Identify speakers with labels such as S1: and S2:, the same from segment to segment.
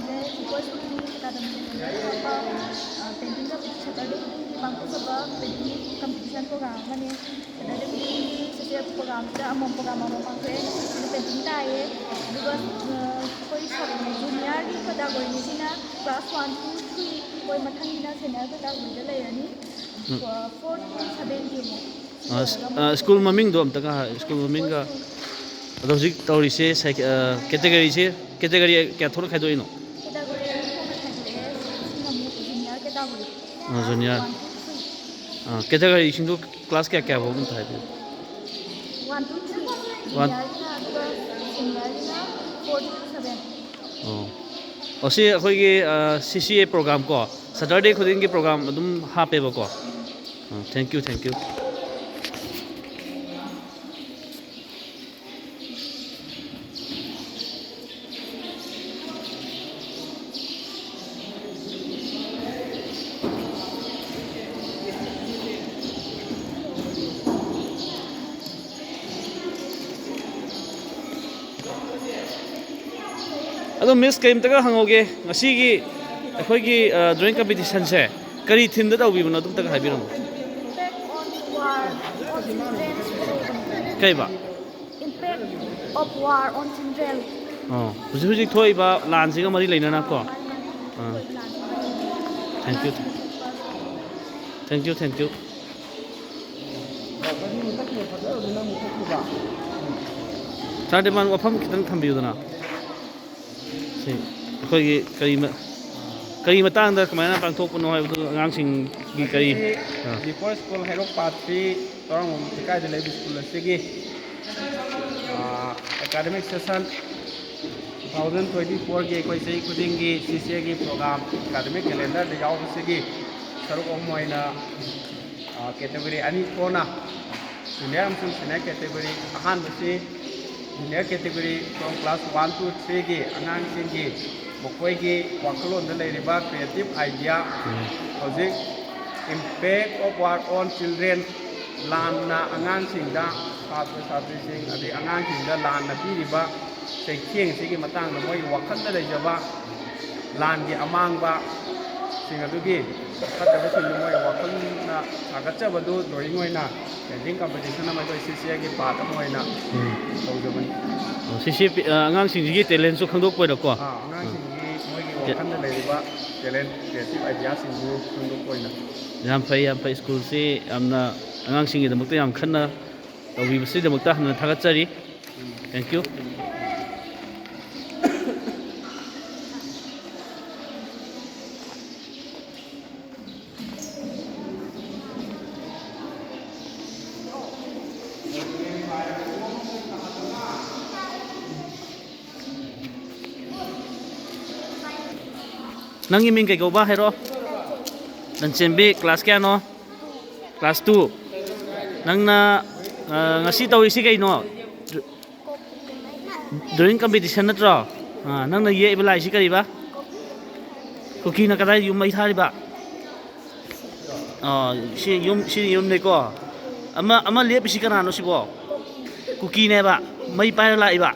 S1: से super school academy painting का Saturday की पांथोकपा पेंटिंग कंपटीशन प्रोग्राम माने सैटरडे की CCA प्रोग्राम से प्रोग्राम पांथे पेंटिंग ताए कोई जूनियर की कैटेगरी सिना क्लास 1 2 3 कोई मथंगिना सीनियर कैटेगरी लेरनी 4 to 7
S2: स्कूल ममिंग दो अमतका स्कूल ममिंग का हजिक तौरीसे कैटेगरी से कैटेगरी क्या थोड़ा खाइदोइनो जूनियर कैटेगरी सिंधु क्लास क्या क्या होगा था
S1: 1 to 3
S2: वन असे अखोइगे CCA प्रोग्राम को सैटरडे खुदिंगी प्रोग्राम अदुम हापेबको थैंक यू अदो मिस कईमतगा हंगोगे ngasiगी अखोइगी ड्राइंग कंपटीशन से करी थीम दा तौबिबनो अदुम तक हाइबिरमो कईबा
S1: impact of war on children
S2: हुजिक थोइबा लानसिगा मरी लेना को थैंक यू साडे मान वफम खितंग थंबियुदना अखोइगी करी मतंग दा कमायना पांथोकपनो हाइबदु आंगांसिंगी करी
S3: G-4 स्कूल हेरोक पार्टी तोरंग तिकाय दे लेबि स्कूल असिगी एकेडमिक सेशन 2024 के कोई सही खुदिंगी CCA की प्रोग्राम एकेडमिक कैलेंडर दे यावबसिगी सरुक अमोइना कैटेगरी अनि कोना जूनियर अमसुंग सीनियर कैटेगरी अहानबसि junior category from class 1 to 3 की अंगांसिंगी मकोइगी वाखलोन दा लेरिबा क्रिएटिव आइडिया हौजिक impact of war on children लाना अंगांसिंगदा साथ्र-साथ्रीसिंग अदि अंगांसिंगदा लाना पीरिबा सेखेंसिगी मतंगदा मोइ वाखलदा लेजबा लानगी अमांगबा सिंग अदुगी फतबसिंग मोइ वाखलना सागचबदु ड्राइंग ओइना पेंटिंग कंपटीशन अमा दोइ CCA की पार्ट अमा ओइना तौजबन
S2: CCA अंगांसिंगी टैलेंट सु खंदोकपोइरको
S3: अंगांसिंगी मोइगी वाखलदा लेरिबा टैलेंट क्रिएटिव आइडिया सिंगु खंदोकपोइना
S2: याम फै स्कूल से यामना अंगांसिंगी दमकता याम खन्ना तौबिबसि दमकता हमना थागतचरी थैंक यू नंगी मिंग कई कौबा हेरो नंचेंबी क्लास क्या नो क्लास 2 नंगना ngasi tawisi kaino drawing competition natro nangna ye ibla isi kariba kuki na kadai yum mai thariba si yum ne ko ama lep isi kana no sibo kuki ne ba mai pai la iba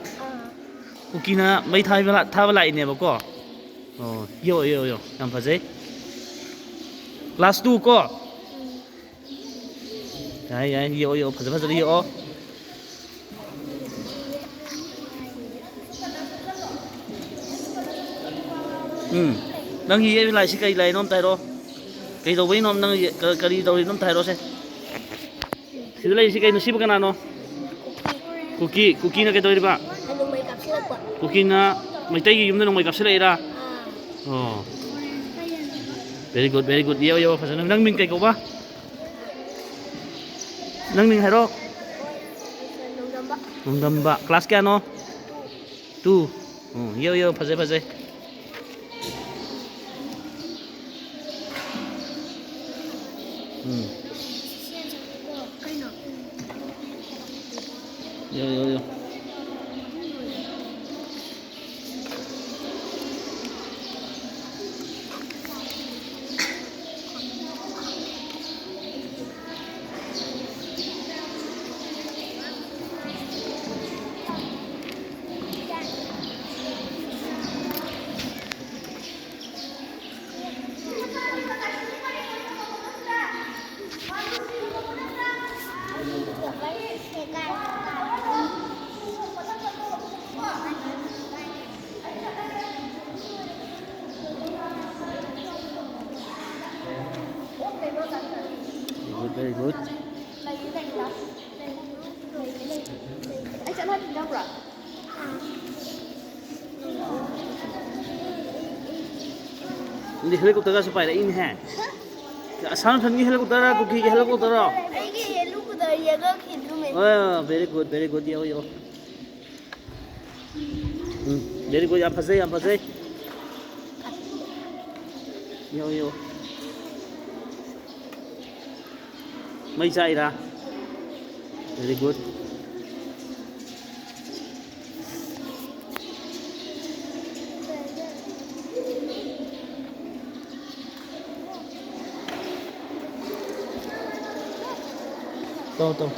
S2: kuki na mai thaba la ine ba ko yo yam phajai class 2 ko Ay, yo, phasa yo. Nang hiye lai si kai lai nom tai ro. Kai do wei nom nang kari do nom tai ro se. Si lai si kai no si ba kana no. Cookie na kai do ri ba. Cookie na mai tai gi yum na no mai kap se lai ra. Oh. Very good. Yo, phasa nang min kai ko ba. Nang ning hero Nungdamba kelas क्या no 2 yo phase yo very good.
S1: Lấy cái này là lấy cái này. Anh sẽ nói gì đâu rồi?
S2: Hindi helicopter ka sa pilot in ha. Asan thang ni helicopter ra cookie ke helicopter ra.
S1: Anh cái lúc đó giờ có kịp luôn mình.
S2: Oh, very good, very good. Yo yo. Very good. Apa sih? Apa sih? Yo yo. Mấy chạy ra. Very good. Tô tô.